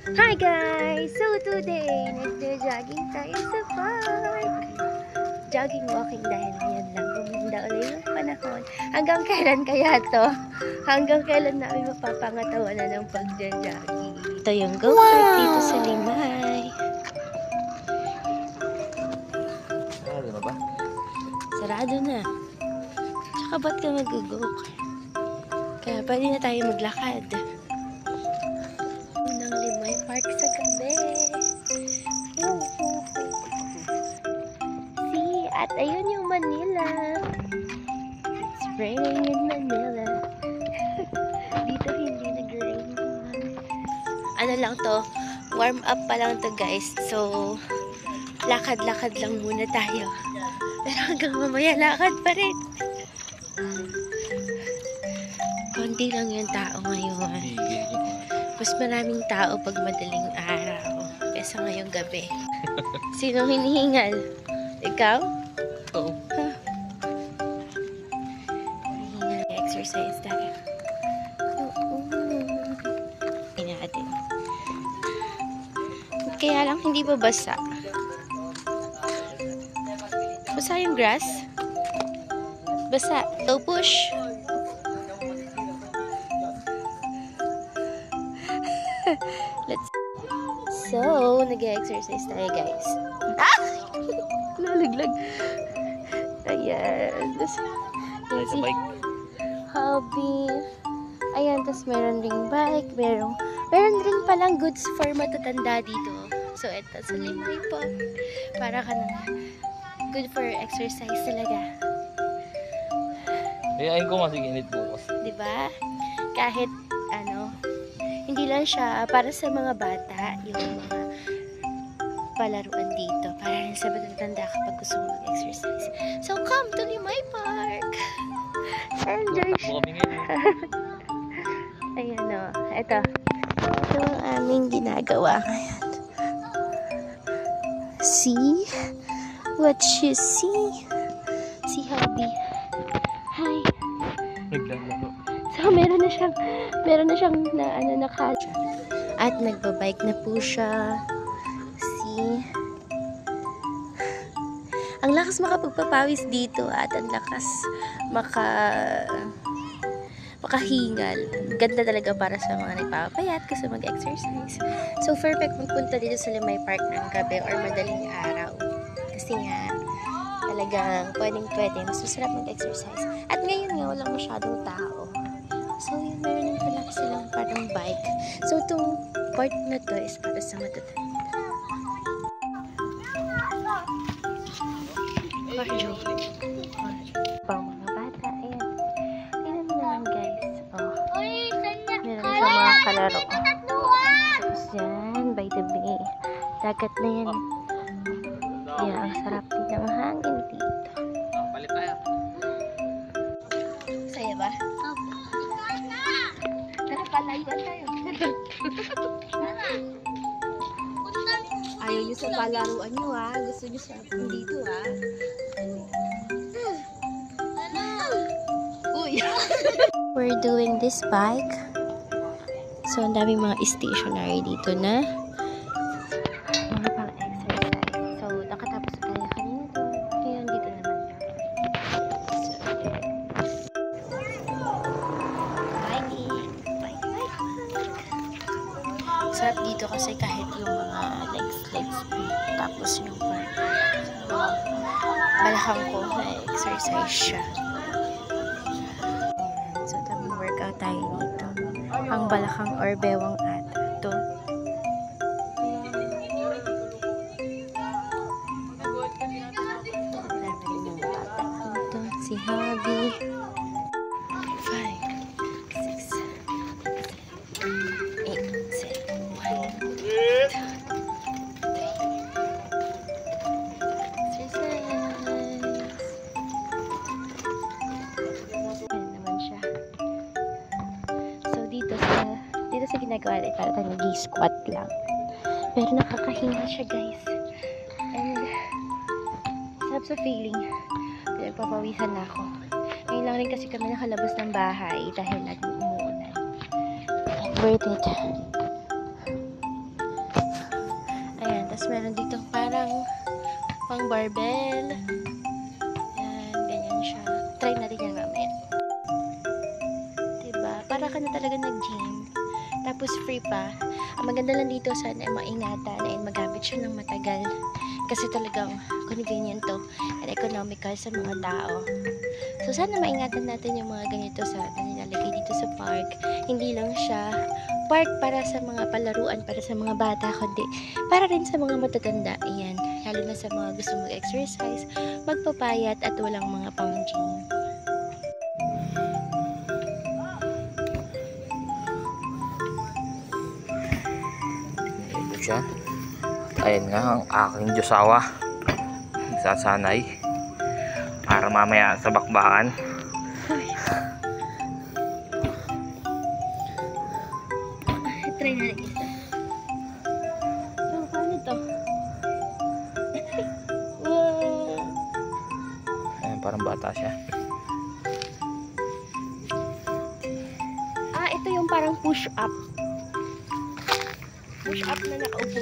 Hi guys! So today, nagja-jogging tayo sa park. Jogging, walking dahil ngayon lang guminda ulit yung panahon. Hanggang kailan kaya to? Hanggang kailan namin mapapangatawanan ng pagja-jogging? Ito yung go-kart dito sa Limay. Sarado na ba? Sarado na. Tsaka ba't ka mag-go-kart? Kaya pwede na tayo maglakad. Ng Limay Park sa gabi. See, at ayun yung Manila. It's raining in Manila. Dito hindi nag-rain. Ano lang to, warm up pa lang to guys. So, lakad-lakad lang muna tayo. Pero hanggang mamaya lakad pa rin. Konti lang yung tao ngayon. Mas maraming tao pag madaling araw kaysa ngayong gabi. Sinong hinihingal? Ikaw? Oo. Huh? Hinihingal, exercise tayo. Hindi natin. Kaya lang hindi ba basa? Basa yung grass? Basa. So push. Let's. So, nag-exercise tayo guys. Ah! Nalaglag. Ayan. Tayo sa bike. Hobby. Ayan, tas meron ring bike. Meron rin palang goods for matatanda dito. So, eto sa Limay po. Para ka na good for exercise talaga. Ayayin ko masiginit bukas. Diba? Kahit ano, hindi lang siya para sa mga bata, yung mga palaruan dito. Para rin sa matatanda kapag gusto mo mag-exercise. So, come to Limay Park! Enjoy! Takbo kami ngayon. Ayan o. Ito. Ito ang aming ginagawa ngayon. See? What you see? Si Hubby. Hi! Naglalaro. So, meron na siyang nakasya. At nagbabike na po siya. See? Ang lakas makapagpapawis dito at ang lakas makahingal. Ganda talaga para sa mga nagpapapayat kasi mag-exercise. So, perfect magpunta dito sa Limay Park ng gabi or madaling araw. Kasi nga, talagang pwedeng-pwede. Mas masarap mag-exercise. At ngayon nga, walang masyadong tao. So, yun, meron din pala silang parang bike. So, itong part na to is para sa matatanda. Barjo. Pang mga bata. Ayan. Ayan naman guys. Oh. Meron sa mga kalaro. Tapos yan, by the bay. Dagat na yan. Yan, ang sarap din ng hangin dito. Palit tayo. Saya ba? Tara, palayuan tayo. Ayaw nyo sa palaruan nyo ha. Gusto nyo sa dito ha. Uy! We're doing this bike. So, ang daming mga stationery dito na mga pang-exercise. So, nakatapos na tayo kanina to. Ngayon, dito naman. So, bike. Sarap dito kasi kahit yung mga legs, tapos yung balakang ko na exercise siya. Ayan. So, tamang workout tayo dito. Ang balakang or bewang ata. Ito. Ito, si Hubby. 5, 6, 7, 8, 7, 1, 2, 3. Ayan naman siya. So, dito sa ginagawa natin, para tayo nag-squat lang. Pero nakakahinga siya, guys. And, sarap sa feeling. Pinagpapawisan na ako. Ngayon lang rin kasi kami nakalabas ng bahay dahil laging umuulan. Worth it. Tapos meron dito parang pang barbell. Yan, ganyan siya. Try natin yan mamaya. Diba? Para ka na talaga nag-gym. Tapos free pa. Ang maganda lang dito sana ay maingatan ay magamit siya ng matagal. Kasi talagang convenient to and economical sa mga tao. So sana maingatan natin yung mga ganito sa nilalagay dito sa park. Hindi lang siya park para sa mga palaruan, para sa mga bata, kundi para rin sa mga matatanda. Ayan, lalo na sa mga gusto mag-exercise, magpapayat at walang mga pang-gym. Ito siya. Ayan nga ang aking Diyosawa. Nagsasanay. Para mamaya sa bakbakan. Try na rin isa. So, paano to? Wow! Ayan, parang bata siya. Ah, ito yung parang push up. Push up na nakaupo.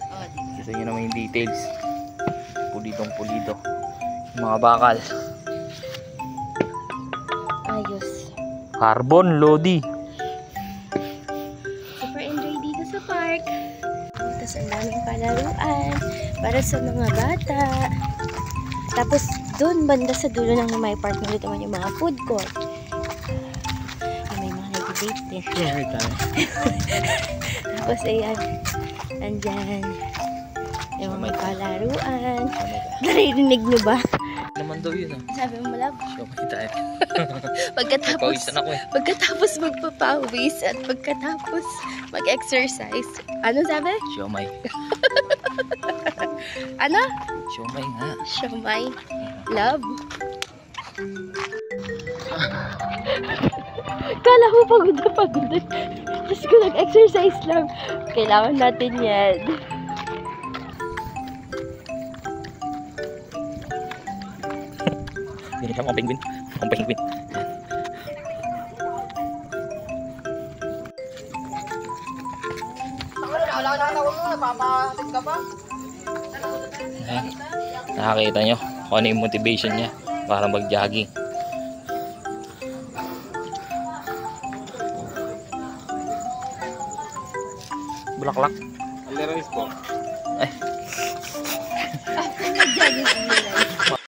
Oh, Gusto nyo naman yung details. Pulidong pulido. Yung mga bakal. ayos. Carbon, Lodi. Super enjoy dito sa park. Tapos ang daming palaruan para sa mga bata. Tapos doon banda sa dulo ng may park na dito naman yung mga food court. May mga nag-date din. Tapos ayan, andyan yung mga palaruan. Naririnig nyo ba? Naman daw yun ah. Sabi mo, love, Siomay tayo. pagkatapos Pawisan ako eh. magpapawis at pagkatapos mag-exercise. Ano sabi? Siomay. Ano? Siomay nga. Siomay. Love. Kala mo pagod na pagod. Just ko nag-exercise lang. Kailangan natin yan. Hindi siya mga penguin. Mga penguin. Ayan. Nakakita nyo kung ano yung motivation niya para mag-jogging. Bulaklak. Alderais po. Ay. Mag-jogging.